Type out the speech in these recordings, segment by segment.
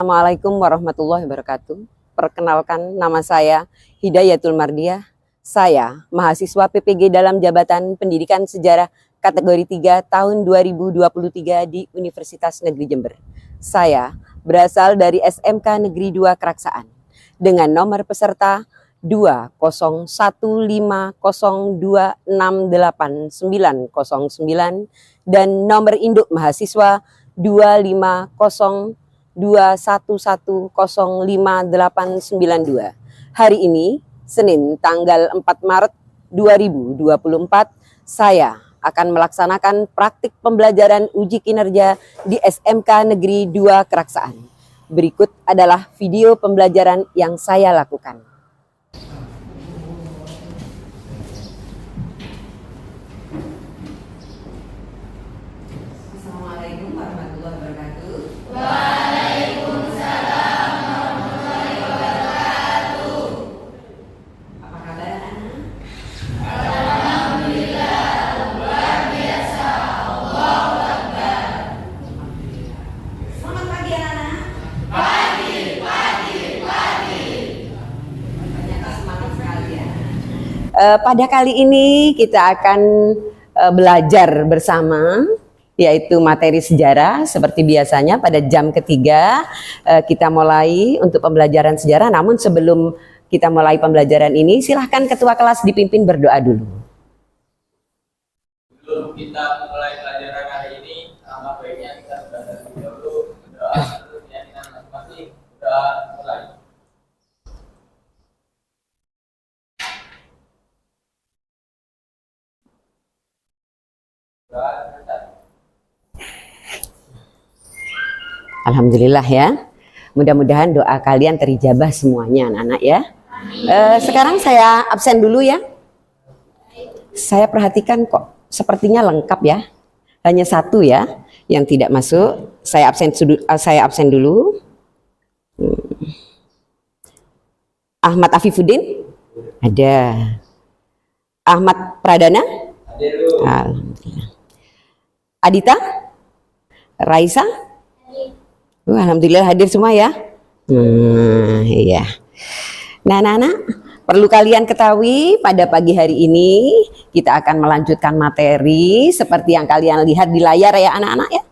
Assalamualaikum warahmatullahi wabarakatuh. Perkenalkan, nama saya Hidayatul Mardiah. Saya mahasiswa PPG dalam Jabatan Pendidikan Sejarah kategori 3 tahun 2023 di Universitas Negeri Jember. Saya berasal dari SMK Negeri 2 Keraksaan dengan nomor peserta 20150268909 dan nomor induk mahasiswa 25021105892. Hari ini, Senin tanggal 4 Maret 2024, saya akan melaksanakan praktik pembelajaran uji kinerja di SMK Negeri 2 Keraksaan. Berikut adalah video pembelajaran yang saya lakukan. Assalamualaikum warahmatullahi wabarakatuh. Waalaikumsalam warahmatullahi wabarakatuh. Apa kabar anak? Alhamdulillah, luar biasa. Allahu Akbar. Selamat pagi anak-anak. Pagi. Ternyata semangat sekali ya. Pada kali ini kita akan belajar bersama, yaitu materi sejarah. Seperti biasanya pada jam ketiga kita mulai untuk pembelajaran sejarah. Namun sebelum kita mulai pembelajaran ini, silahkan ketua kelas dipimpin berdoa dulu. Sebelum kita mulai pelajaran hari ini, alangkah baiknya kita sudah terlebih dahulu berdoa menurut keyakinan masing-masing. Doa mulai. Doa sebentar. Alhamdulillah ya. Mudah-mudahan doa kalian terijabah semuanya anak-anak ya. Sekarang saya absen dulu ya. Saya perhatikan kok sepertinya lengkap ya. Hanya satu ya yang tidak masuk. Saya absen dulu. Ahmad Afifuddin? Ada. Ahmad Pradana? Hadir. Alhamdulillah. Adita? Raisa? Alhamdulillah hadir semua ya. Iya. Nah, anak-anak, perlu kalian ketahui pada pagi hari ini kita akan melanjutkan materi seperti yang kalian lihat di layar ya anak-anak ya.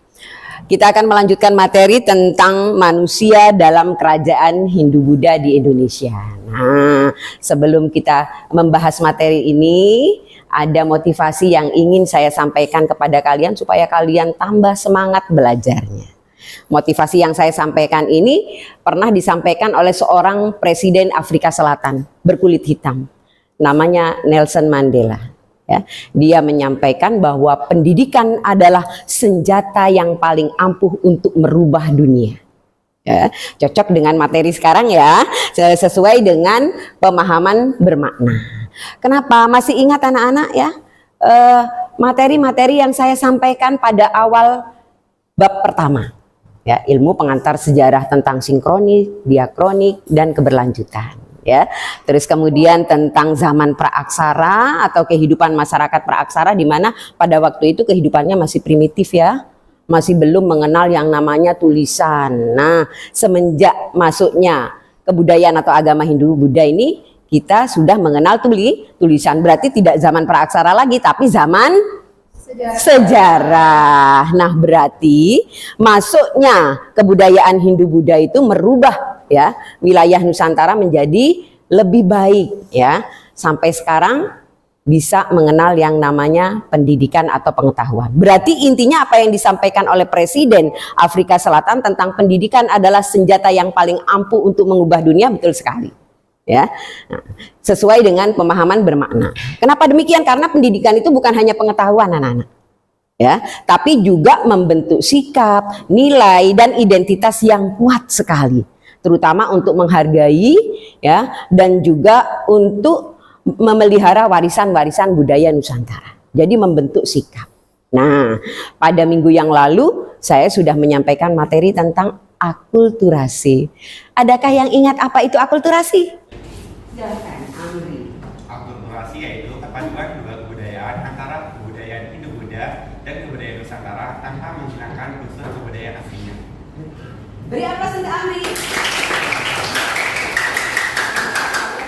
Kita akan melanjutkan materi tentang manusia dalam kerajaan Hindu-Buddha di Indonesia. Nah, sebelum kita membahas materi ini, ada motivasi yang ingin saya sampaikan kepada kalian supaya kalian tambah semangat belajarnya. Motivasi yang saya sampaikan ini pernah disampaikan oleh seorang presiden Afrika Selatan berkulit hitam. Namanya Nelson Mandela. Ya, dia menyampaikan bahwa pendidikan adalah senjata yang paling ampuh untuk merubah dunia. Ya, cocok dengan materi sekarang ya, sesuai dengan pemahaman bermakna. Kenapa? Masih ingat anak-anak ya, materi-materi yang saya sampaikan pada awal bab pertama. Ya, ilmu pengantar sejarah tentang sinkronik, diakronik, dan keberlanjutan. Ya, terus kemudian tentang zaman praaksara atau kehidupan masyarakat praaksara, di mana pada waktu itu kehidupannya masih primitif ya, masih belum mengenal yang namanya tulisan. Nah, semenjak masuknya kebudayaan atau agama Hindu-Buddha ini, kita sudah mengenal tulisan. Berarti tidak zaman praaksara lagi, tapi zaman sejarah. Nah, berarti masuknya kebudayaan Hindu-Buddha itu merubah ya wilayah Nusantara menjadi lebih baik ya. Sampai sekarang bisa mengenal yang namanya pendidikan atau pengetahuan. Berarti intinya apa yang disampaikan oleh Presiden Afrika Selatan tentang pendidikan adalah senjata yang paling ampuh untuk mengubah dunia, betul sekali. Ya, nah, sesuai dengan pemahaman bermakna. Kenapa demikian? Karena pendidikan itu bukan hanya pengetahuan anak-anak, ya, tapi juga membentuk sikap, nilai, dan identitas yang kuat sekali, terutama untuk menghargai, ya, dan juga untuk memelihara warisan-warisan budaya Nusantara. Jadi membentuk sikap. Nah, pada minggu yang lalu saya sudah menyampaikan materi tentang akulturasi. Adakah yang ingat apa itu akulturasi? Silahkan, Amri. Akulturasi yaitu kepaduan dua kebudayaan antara kebudayaan Hindu-Buddha dan kebudayaan Nusantara tanpa menghilangkan unsur kebudayaan aslinya. Beri aplaus untuk Amri.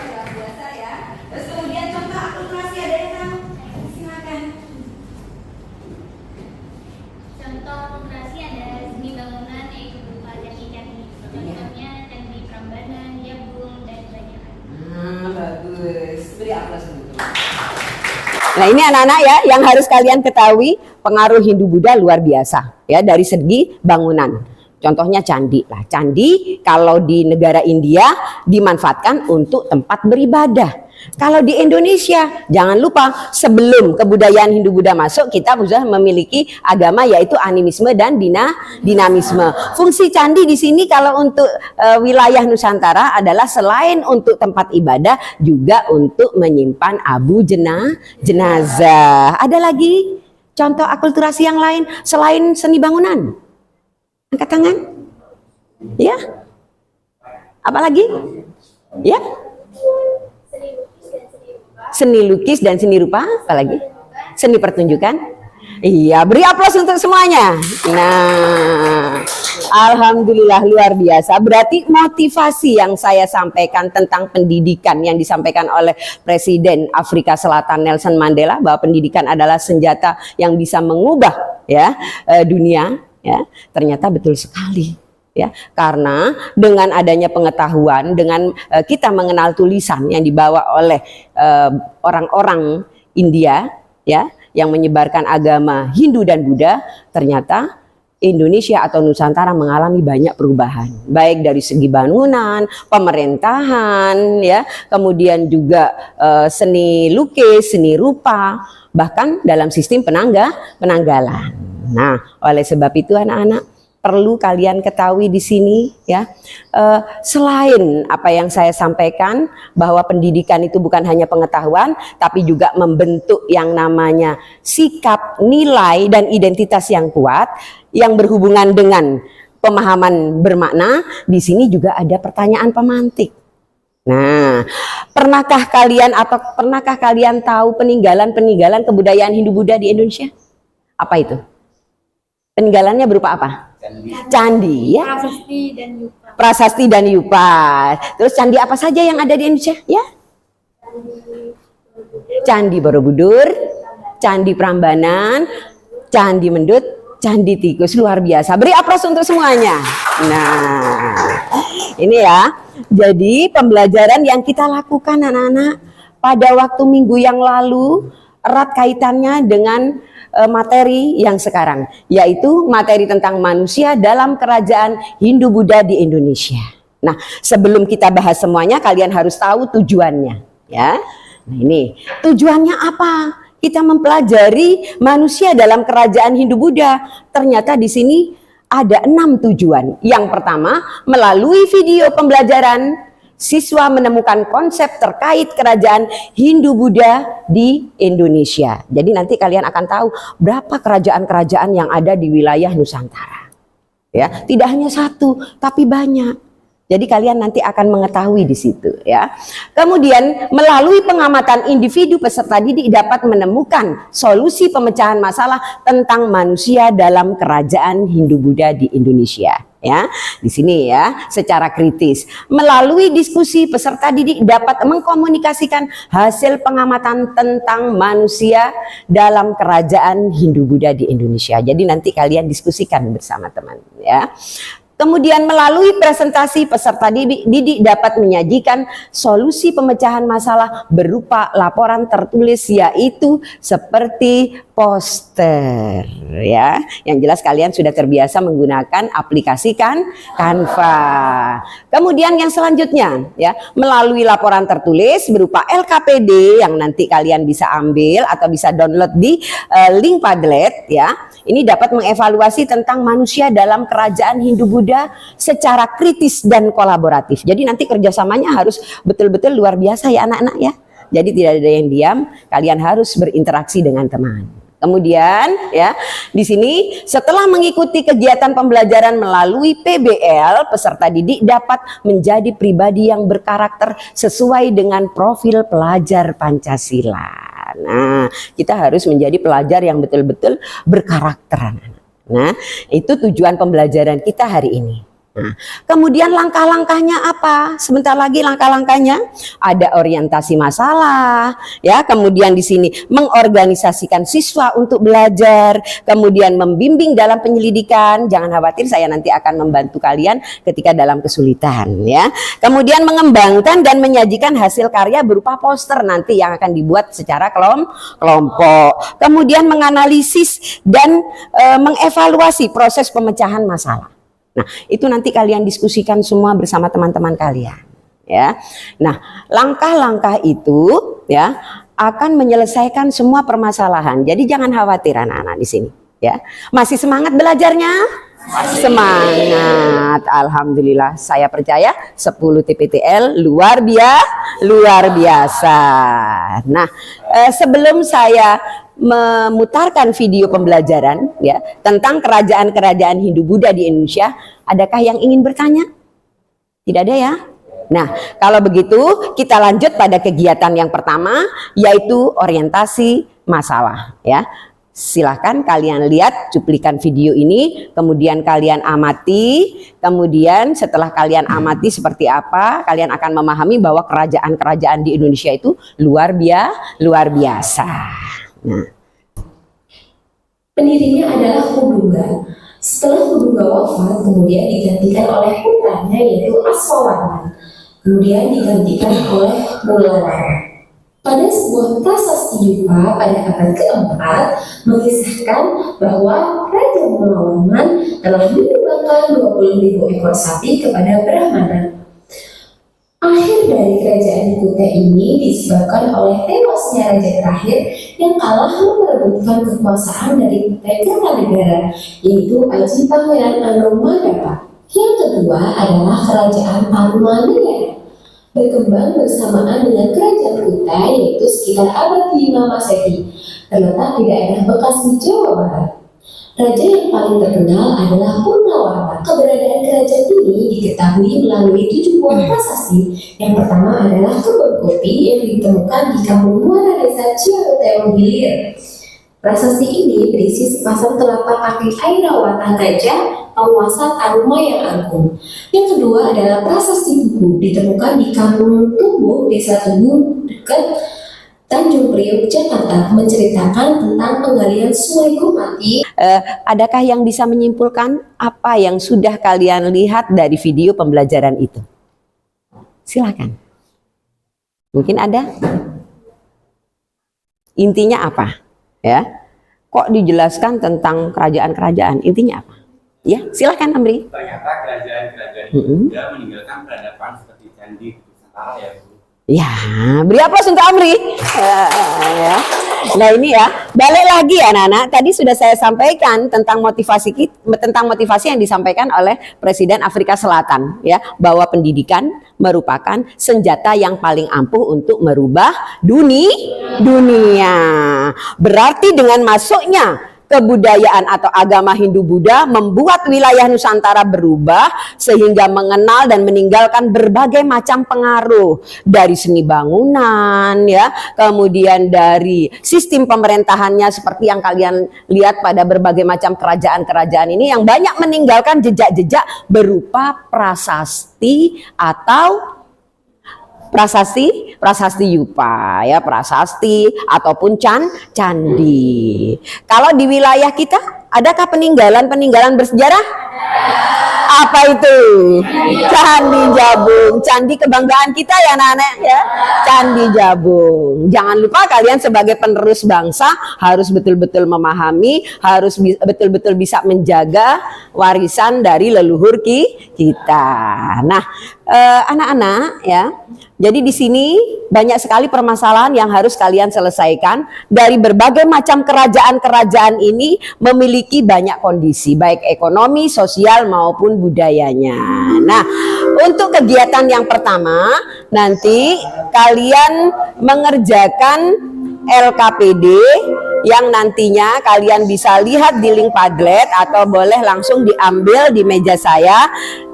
Luar biasa ya. Terus kemudian contoh akulturasi ada yang tahu? Silakan. Contoh akulturasi ada seni bangunan yaitu berupa candi-candi. Contohnya Candi Prambanan, Jabung, dan Banyakan. Bagus. Beri aplaus untuk. Nah ini anak-anak ya yang harus kalian ketahui, pengaruh Hindu-Buddha luar biasa ya dari segi bangunan. Contohnya candi lah. Candi kalau di negara India dimanfaatkan untuk tempat beribadah. Kalau di Indonesia jangan lupa sebelum kebudayaan Hindu-Buddha masuk kita sudah memiliki agama yaitu animisme dan dinamisme. Fungsi candi di sini kalau untuk wilayah Nusantara adalah selain untuk tempat ibadah juga untuk menyimpan abu jenazah. Ada lagi contoh akulturasi yang lain selain seni bangunan? Angkat tangan. Ya. Apa lagi? Ya. Seni lukis dan seni rupa, apa lagi? Seni pertunjukan. Iya, beri aplaus untuk semuanya. Nah, alhamdulillah luar biasa. Berarti motivasi yang saya sampaikan tentang pendidikan yang disampaikan oleh Presiden Afrika Selatan Nelson Mandela bahwa pendidikan adalah senjata yang bisa mengubah ya dunia ya. Ternyata betul sekali. Ya, karena dengan adanya pengetahuan, dengan kita mengenal tulisan yang dibawa oleh orang-orang India, ya, yang menyebarkan agama Hindu dan Buddha, ternyata Indonesia atau Nusantara mengalami banyak perubahan, baik dari segi bangunan, pemerintahan, ya, kemudian juga seni lukis, seni rupa, bahkan dalam sistem penanggalan. Nah, oleh sebab itu anak-anak perlu kalian ketahui di sini ya, selain apa yang saya sampaikan bahwa pendidikan itu bukan hanya pengetahuan tapi juga membentuk yang namanya sikap, nilai dan identitas yang kuat yang berhubungan dengan pemahaman bermakna. Di sini juga ada pertanyaan pemantik. Nah, pernahkah kalian tahu peninggalan kebudayaan Hindu-Buddha di Indonesia? Apa itu? Peninggalannya berupa apa? Candi ya, Prasasti dan Yupa. prasasti dan yupa. Terus candi apa saja yang ada di Indonesia ya? Candi Borobudur, Candi Prambanan, Candi Mendut, Candi Tikus. Luar biasa. Beri aplaus untuk semuanya. Nah, ini ya. Jadi pembelajaran yang kita lakukan anak-anak pada waktu minggu yang lalu erat kaitannya dengan materi yang sekarang, yaitu materi tentang manusia dalam kerajaan Hindu-Buddha di Indonesia. Nah, sebelum kita bahas semuanya, kalian harus tahu tujuannya, ya. Nah, ini tujuannya apa? Kita mempelajari manusia dalam kerajaan Hindu-Buddha. Ternyata di sini ada 6 tujuan. Yang pertama, melalui video pembelajaran siswa menemukan konsep terkait kerajaan Hindu-Buddha di Indonesia. Jadi nanti kalian akan tahu berapa kerajaan-kerajaan yang ada di wilayah Nusantara. Ya, tidak hanya satu, tapi banyak. Jadi kalian nanti akan mengetahui di situ ya. Kemudian melalui pengamatan individu peserta didik dapat menemukan solusi pemecahan masalah tentang manusia dalam kerajaan Hindu-Buddha di Indonesia. Ya, di sini ya, secara kritis. Melalui diskusi peserta didik dapat mengkomunikasikan hasil pengamatan tentang manusia dalam kerajaan Hindu-Buddha di Indonesia. Jadi nanti kalian diskusikan bersama teman ya. Kemudian melalui presentasi peserta didik dapat menyajikan solusi pemecahan masalah berupa laporan tertulis, yaitu seperti poster ya. Yang jelas kalian sudah terbiasa menggunakan aplikasi Canva. Kemudian yang selanjutnya ya, melalui laporan tertulis berupa LKPD yang nanti kalian bisa ambil atau bisa download di link Padlet ya. Ini dapat mengevaluasi tentang manusia dalam kerajaan Hindu-Buddha secara kritis dan kolaboratif. Jadi nanti kerjasamanya harus betul-betul luar biasa ya anak-anak ya. Jadi tidak ada yang diam, kalian harus berinteraksi dengan teman. Kemudian ya, di sini setelah mengikuti kegiatan pembelajaran melalui PBL, peserta didik dapat menjadi pribadi yang berkarakter sesuai dengan profil pelajar Pancasila. Nah, kita harus menjadi pelajar yang betul-betul berkarakter. Nah, itu tujuan pembelajaran kita hari ini. Nah, kemudian langkah-langkahnya apa? Sebentar lagi langkah-langkahnya ada orientasi masalah, ya. Kemudian di sini mengorganisasikan siswa untuk belajar, kemudian membimbing dalam penyelidikan. Jangan khawatir, saya nanti akan membantu kalian ketika dalam kesulitan, ya. Kemudian mengembangkan dan menyajikan hasil karya berupa poster nanti yang akan dibuat secara kelompok. Kemudian menganalisis dan mengevaluasi proses pemecahan masalah. Nah, itu nanti kalian diskusikan semua bersama teman-teman kalian, ya. Nah, langkah-langkah itu ya akan menyelesaikan semua permasalahan. Jadi jangan khawatir anak-anak di sini, ya. Masih semangat belajarnya? Semangat. Alhamdulillah, saya percaya 10 TPTL luar biasa. Nah, sebelum saya memutarkan video pembelajaran ya tentang kerajaan-kerajaan Hindu-Buddha di Indonesia, adakah yang ingin bertanya? Tidak ada ya? Nah, kalau begitu kita lanjut pada kegiatan yang pertama, yaitu orientasi masalah, ya. Silahkan kalian lihat cuplikan video ini, kemudian kalian amati, kemudian setelah kalian amati seperti apa, kalian akan memahami bahwa kerajaan-kerajaan di Indonesia itu luar biasa. Nah, pendirinya adalah Hudungga. Setelah Hudungga wafat, kemudian digantikan oleh putranya yaitu Aswawarman. Kemudian digantikan oleh Mulawarman. Pada sebuah prasasti Yupa pada abad keempat mengisahkan bahwa Raja Mulawarman telah menyumbangkan 20.000 ekor sapi kepada Brahmana. Akhir dari kerajaan Kuta ini disebabkan oleh tewasnya raja terakhir yang kalah merebutkan kekuasaan dari Kuta Kertanegara, yaitu Aji Pangeran Anomadapa. Yang kedua adalah kerajaan Tarumanegara, berkembang bersamaan dengan kerajaan Kuta, yaitu sekitar abad 5 Masehi, terletak di daerah Bekasi, Jawa Barat. Raja yang paling terkenal adalah Purnawarman. Keberadaan kerajaan ini diketahui melalui 7 buah prasasti. Yang pertama adalah kebun kopi yang ditemukan di kampung Muara Desa Ciaruteo Hilir. Prasasti ini berisi sepasang telapak kaki Airawata gajah penguasa Taruma yang agung. Yang kedua adalah prasasti buku ditemukan di kampung Tubuh, Desa Tubuh dekat Tanjung Priok, Jakarta, menceritakan tentang penggalian Sungai Gumati. Adakah yang bisa menyimpulkan apa yang sudah kalian lihat dari video pembelajaran itu? Silakan. Mungkin ada? Intinya apa? Ya. Kok dijelaskan tentang kerajaan-kerajaan? Intinya apa? Ya, silakan Amri. Ternyata kerajaan-kerajaan Hindu-Buddha meninggalkan peradaban seperti candi di Nusantara ya Bu. Ya, beri aplaus untuk Amri. Ya. Nah ini ya, balik lagi ya anak-anak. Tadi sudah saya sampaikan tentang motivasi yang disampaikan oleh Presiden Afrika Selatan, ya, bahwa pendidikan merupakan senjata yang paling ampuh untuk merubah dunia. Berarti dengan masuknya kebudayaan atau agama Hindu-Buddha membuat wilayah Nusantara berubah sehingga mengenal dan meninggalkan berbagai macam pengaruh dari seni bangunan, ya, kemudian dari sistem pemerintahannya seperti yang kalian lihat pada berbagai macam kerajaan-kerajaan ini yang banyak meninggalkan jejak-jejak berupa prasasti atau prasasti Yupa, ya, prasasti ataupun candi. Kalau di wilayah kita adakah peninggalan bersejarah? Apa itu? Candi Jabung, candi kebanggaan kita ya anak-anak, ya. Candi Jabung. Jangan lupa kalian sebagai penerus bangsa harus betul-betul memahami, harus betul-betul bisa menjaga warisan dari leluhur kita. Nah, anak-anak, ya. Jadi di sini banyak sekali permasalahan yang harus kalian selesaikan. Dari berbagai macam kerajaan-kerajaan ini memiliki banyak kondisi, baik ekonomi, sosial maupun budayanya. Nah, untuk kegiatan yang pertama, nanti kalian mengerjakan LKPD yang nantinya kalian bisa lihat di link Padlet atau boleh langsung diambil di meja saya.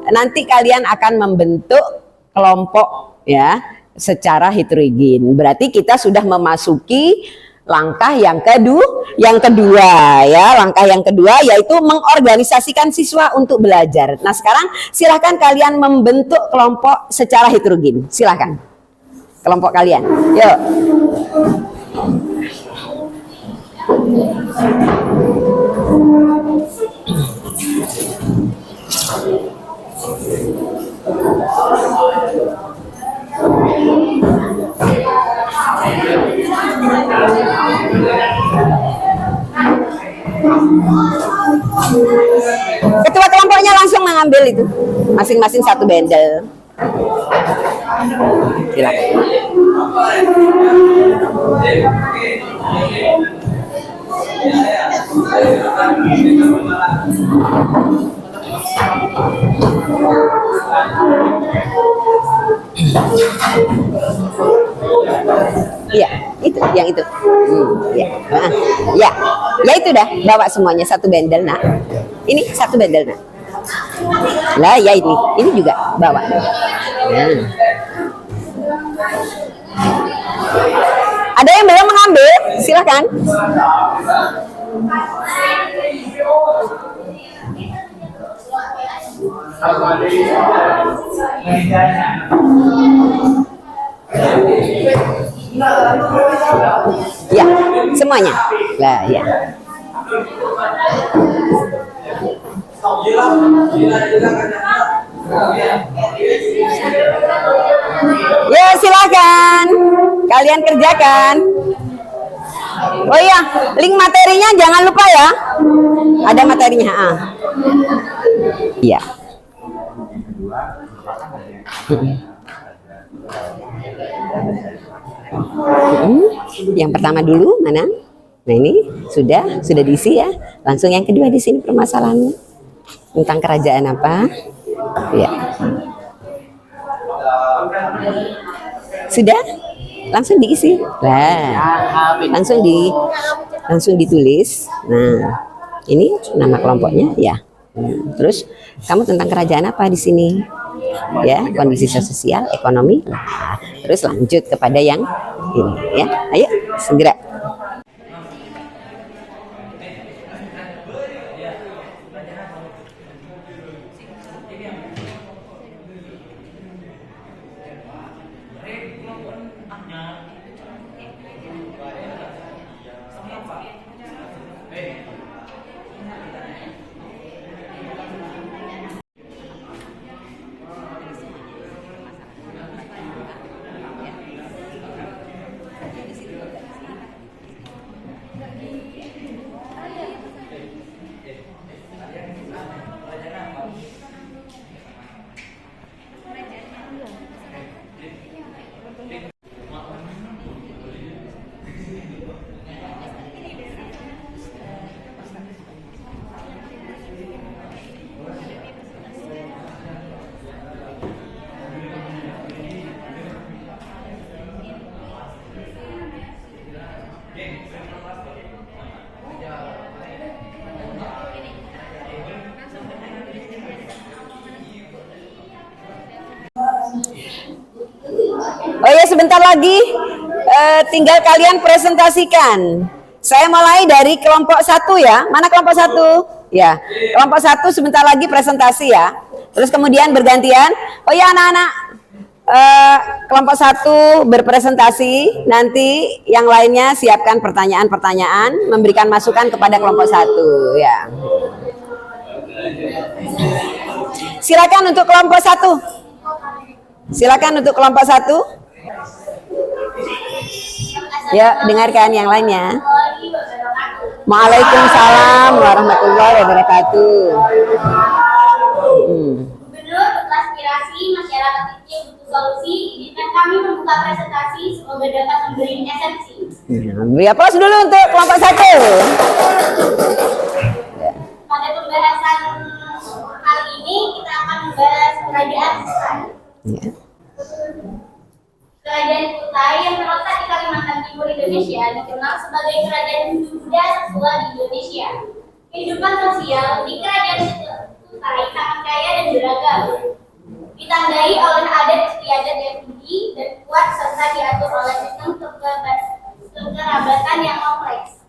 Nanti kalian akan membentuk kelompok, ya, secara heterogen. Berarti kita sudah memasuki Langkah yang kedua ya, langkah yang kedua yaitu mengorganisasikan siswa untuk belajar. Nah, sekarang silahkan kalian membentuk kelompok secara heterogen. Silahkan. Kelompok kalian. Yuk. Ketua kelompoknya langsung mengambil itu, masing-masing satu bendel. Silakan. Iya, itu, yang itu. Ya, ya, ya itu dah. Bawa semuanya satu bendel, nak. Ini satu bendel, nak. Lah, ya ini juga bawa. Nah. Ada yang belum mengambil? Silakan. Ya, semuanya. Lah, ya. Ya, silakan. Kalian kerjakan. Oh iya, link materinya jangan lupa ya. Ada materinya. Iya. Yang pertama dulu mana? Nah, ini sudah diisi ya. Langsung yang kedua di sini permasalahannya tentang kerajaan apa? Ya. Sudah? Langsung diisi. Lah, langsung ditulis. Nah, ini nama kelompoknya ya. Terus kamu tentang kerajaan apa di sini? Ya, kondisi sosial, ekonomi. Nah, terus lanjut kepada yang ini ya. Ayo, segera. Oh ya, sebentar lagi tinggal kalian presentasikan. Saya mulai dari kelompok 1 ya. Mana kelompok 1? Ya, kelompok 1 sebentar lagi presentasi ya. Terus kemudian bergantian. Oh ya anak-anak, kelompok 1 berpresentasi. Nanti yang lainnya siapkan pertanyaan-pertanyaan, memberikan masukan kepada kelompok 1 ya. Silakan untuk kelompok 1. Silakan untuk kelompok 1. Ya, dengarkan yang lainnya. Waalaikumsalam warahmatullahi wabarakatuh. Gubernur beraspirasi masyarakat kecil butuh solusi. Izinkan kami membuka presentasi, semoga dapat memberi esensi. Beri aplaus dulu untuk kelompok 1. Pada pembahasan kali ini kita akan membahas kerajaan Kutai. Ya. Kerajaan Kutai yang terletak di Kalimantan Timur Indonesia dikenal sebagai kerajaan Hindu-Buddha tertua di Indonesia. Kehidupan sosial di kerajaan Kutai sangat kaya dan beragam, ditandai oleh adat istiadat yang tinggi dan kuat serta diatur oleh sistem kekerabatan yang kompleks.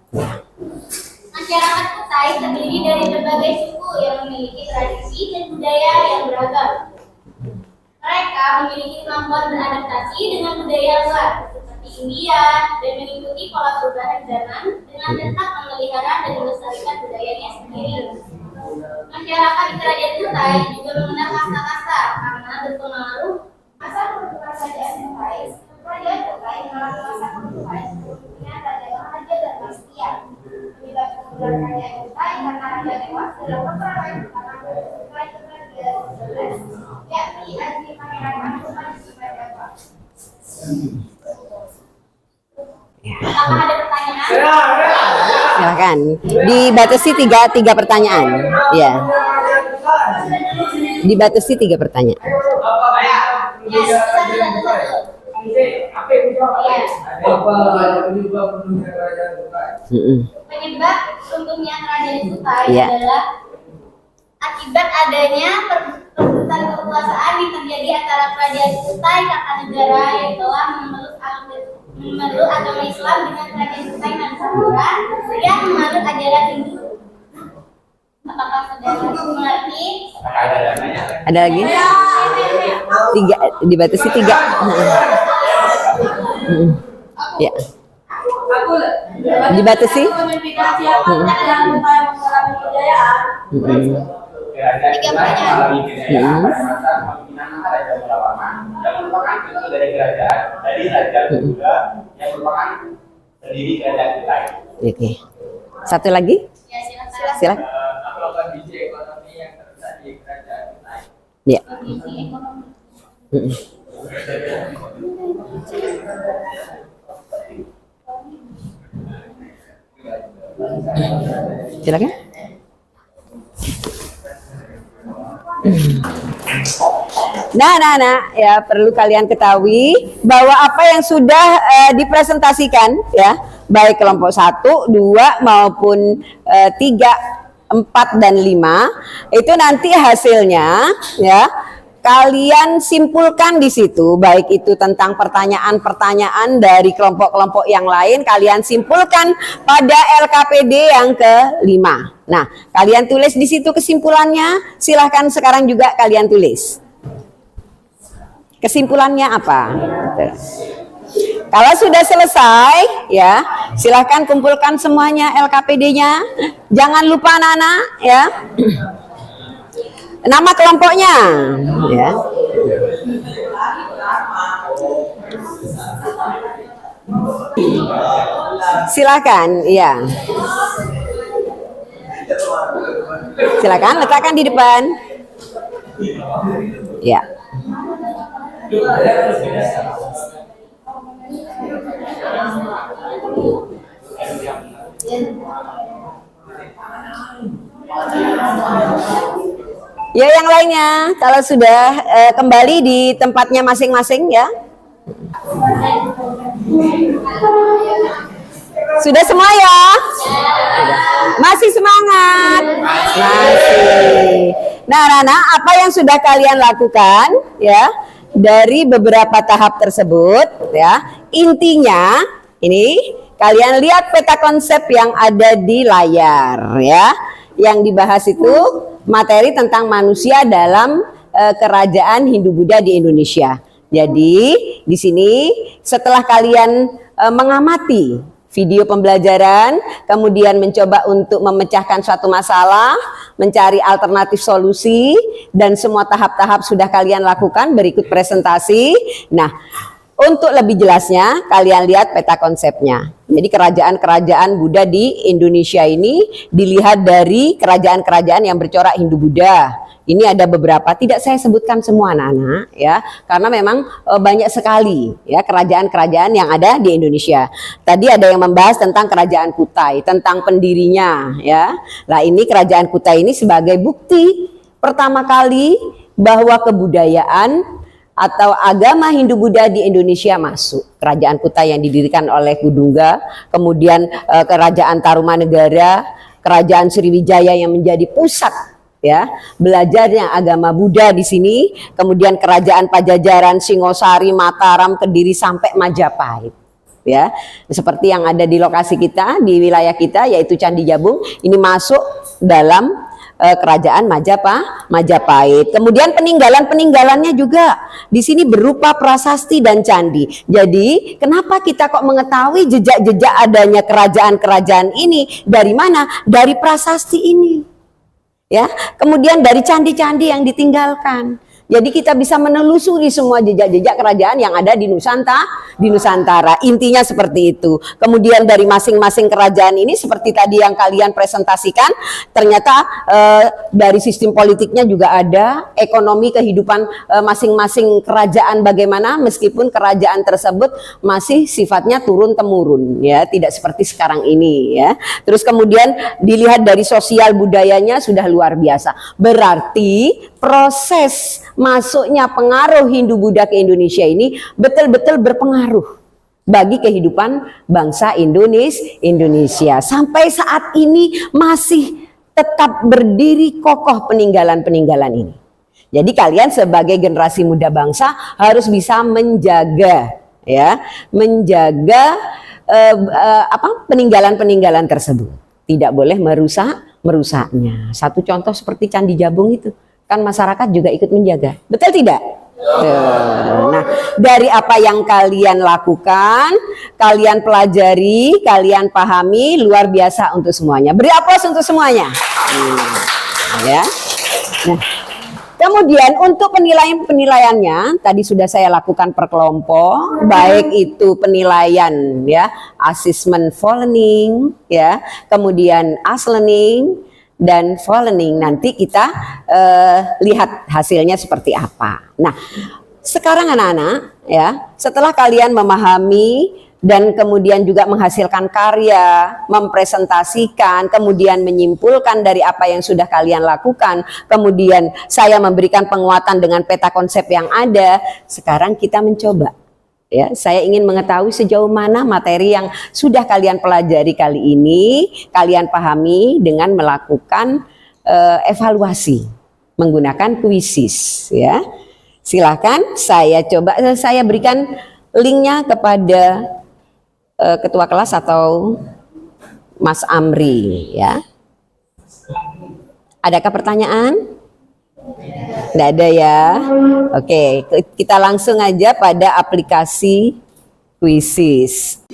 Masyarakat Kutai terdiri dari berbagai suku yang memiliki tradisi dan budaya yang beragam. Mereka memiliki kemampuan beradaptasi dengan budaya luar, seperti India, dan mengikuti pola perubahan zaman dengan tetap memelihara dan melestarikan budayanya sendiri. Masyarakat di kerajaan Kutai juga mengenal kasta-kasta karena berpengaruh asal kerajaan Kutai. Kerajaan Kutai mengalami masa Kutai sebelumnya Raja Raja dan Bastia. Penyebab kemunduran kerajaan Kutai karena Raja tewas dalam peperangan pertama Kutai kerajaan 12, yakni Aji Pangeran Mangkunegaran Soekarno. Apakah ada pertanyaan? Silakan. Dibatasi tiga pertanyaan. Ya. Dibatasi 3 pertanyaan. Ya, satu. Penyebab runtuhnya kerajaan Kutai adalah akibat adanya perebutan kekuasaan yang terjadi antara kerajaan Kutai Kartanegara yang telah memeluk agama Islam dengan kerajaan Kutai Manusapura yang memeluk ajaran Hindu. Apakah saudara mengerti? Ada lagi? 3, dibatasi 3. Ya. Dibatasi? Tiga pertanyaan. Yang merupakan bentuk dari kerajaan, dari raja juga yang merupakan pendiri kerajaan Kutai. Oke. Satu lagi? Ya, silakan. Silakan. Apa kondisi ekonomi yang terjadi di kerajaan Kutai? Ya. Kondisi ekonomi. Silakan. Nah, ya perlu kalian ketahui bahwa apa yang sudah dipresentasikan ya, baik kelompok 1, 2 maupun 3, 4 dan 5 itu nanti hasilnya ya kalian simpulkan di situ, baik itu tentang pertanyaan-pertanyaan dari kelompok-kelompok yang lain, kalian simpulkan pada LKPD yang ke-5. Nah, kalian tulis di situ kesimpulannya, silahkan sekarang juga kalian tulis. Kesimpulannya apa? Kalau sudah selesai, ya, silahkan kumpulkan semuanya LKPD-nya. Jangan lupa anak-anak, ya. Nama kelompoknya, ya. Silakan, ya. Silakan letakkan di depan. Ya. Ya, yang lainnya kalau sudah kembali di tempatnya masing-masing ya. Sudah semua ya? Masih semangat? Masih. Nah, anak-anak, apa yang sudah kalian lakukan ya dari beberapa tahap tersebut ya? Intinya ini kalian lihat peta konsep yang ada di layar ya. Yang dibahas itu materi tentang manusia dalam kerajaan Hindu-Buddha di Indonesia. Jadi di sini setelah kalian mengamati video pembelajaran, kemudian mencoba untuk memecahkan suatu masalah, mencari alternatif solusi, dan semua tahap-tahap sudah kalian lakukan, berikut presentasi. Nah, untuk lebih jelasnya, kalian lihat peta konsepnya. Jadi kerajaan-kerajaan Buddha di Indonesia ini dilihat dari kerajaan-kerajaan yang bercorak Hindu-Buddha. Ini ada beberapa, tidak saya sebutkan semua anak-anak ya, karena memang banyak sekali ya kerajaan-kerajaan yang ada di Indonesia. Tadi ada yang membahas tentang kerajaan Kutai, tentang pendirinya ya. Nah, ini kerajaan Kutai ini sebagai bukti pertama kali bahwa kebudayaan atau agama Hindu-Buddha di Indonesia masuk. Kerajaan Kutai yang didirikan oleh Kudungga, kemudian kerajaan Tarumanegara, kerajaan Sriwijaya yang menjadi pusat ya belajarnya agama Buddha di sini, kemudian kerajaan Pajajaran, Singosari, Mataram, Kediri sampai Majapahit. ya. Seperti yang ada di lokasi kita, di wilayah kita, yaitu Candi Jabung, ini masuk dalam kerajaan Majapahit. Kemudian peninggalannya juga di sini berupa prasasti dan candi. Jadi kenapa kita kok mengetahui jejak-jejak adanya kerajaan-kerajaan ini? Dari mana? Dari prasasti ini. Ya, kemudian dari candi-candi yang ditinggalkan. Jadi kita bisa menelusuri semua jejak-jejak kerajaan yang ada di Nusantara. Intinya seperti itu. Kemudian dari masing-masing kerajaan ini seperti tadi yang kalian presentasikan, ternyata dari sistem politiknya juga ada, ekonomi kehidupan masing-masing kerajaan bagaimana, meskipun kerajaan tersebut masih sifatnya turun-temurun, ya, tidak seperti sekarang ini, ya. Terus kemudian dilihat dari sosial budayanya sudah luar biasa. Berarti proses masuknya pengaruh Hindu-Buddha ke Indonesia ini betul-betul berpengaruh bagi kehidupan bangsa Indonesia. Sampai saat ini masih tetap berdiri kokoh peninggalan-peninggalan ini. Jadi kalian sebagai generasi muda bangsa harus bisa menjaga, ya, menjaga peninggalan-peninggalan tersebut. Tidak boleh merusaknya. Satu contoh seperti Candi Jabung itu. Kan masyarakat juga ikut menjaga, betul tidak? Nah, dari apa yang kalian lakukan, kalian pelajari, kalian pahami, luar biasa untuk semuanya. Beri aplaus untuk semuanya. Ya. Nah, kemudian untuk penilaiannya, tadi sudah saya lakukan per kelompok, baik itu penilaian, ya, assessment for learning, ya, kemudian as learning dan for learning. Nanti kita lihat hasilnya seperti apa. Nah, sekarang anak-anak, ya, setelah kalian memahami dan kemudian juga menghasilkan karya, mempresentasikan, kemudian menyimpulkan dari apa yang sudah kalian lakukan, kemudian saya memberikan penguatan dengan peta konsep yang ada. Sekarang kita mencoba. Ya, saya ingin mengetahui sejauh mana materi yang sudah kalian pelajari kali ini, kalian pahami dengan melakukan evaluasi menggunakan kuisis, ya. Silahkan saya berikan linknya kepada ketua kelas atau Mas Amri, ya. Adakah pertanyaan? Tidak ada ya. Oke, kita langsung aja pada aplikasi kuisis.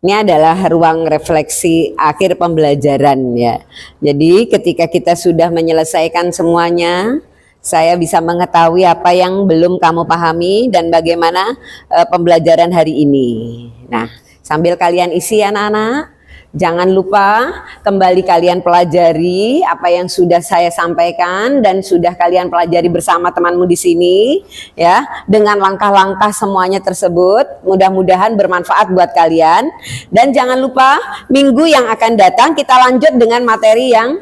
Ini adalah ruang refleksi akhir pembelajaran, ya. Jadi ketika kita sudah menyelesaikan semuanya, saya bisa mengetahui apa yang belum kamu pahami dan bagaimana pembelajaran hari ini. Nah, sambil kalian isi anak-anak, jangan lupa kembali kalian pelajari apa yang sudah saya sampaikan dan sudah kalian pelajari bersama temanmu di sini, ya, dengan langkah-langkah semuanya tersebut. Mudah-mudahan bermanfaat buat kalian. Dan jangan lupa minggu yang akan datang kita lanjut dengan materi yang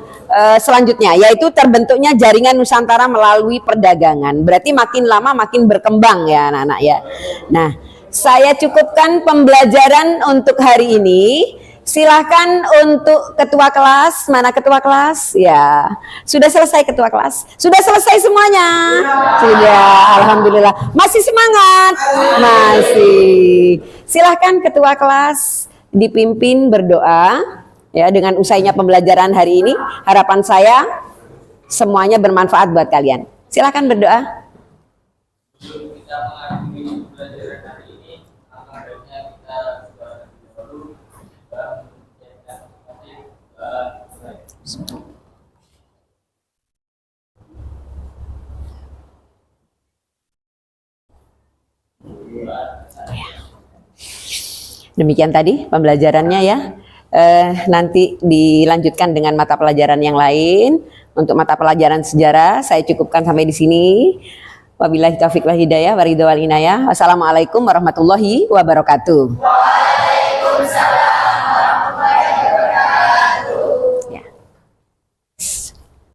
selanjutnya, yaitu terbentuknya jaringan Nusantara melalui perdagangan. Berarti makin lama makin berkembang, ya anak-anak, ya. Nah, saya cukupkan pembelajaran untuk hari ini. Silahkan untuk ketua kelas. Mana ketua kelas? Ya, sudah selesai ketua kelas? Sudah selesai semuanya? Sudah, alhamdulillah. Masih semangat? Masih. Silahkan ketua kelas dipimpin berdoa, ya, dengan usainya pembelajaran hari ini. Harapan saya semuanya bermanfaat buat kalian. Silahkan berdoa. Sebelum kita mengakhiri pembelajaran hari ini, alangkah baiknya kita dulu Demikian tadi pembelajarannya, ya. nanti dilanjutkan dengan mata pelajaran yang lain. Untuk mata pelajaran sejarah saya cukupkan sampai di sini. Wabillahi taufiq wal hidayah, waridho wal inayah. Wassalamualaikum warahmatullahi wabarakatuh.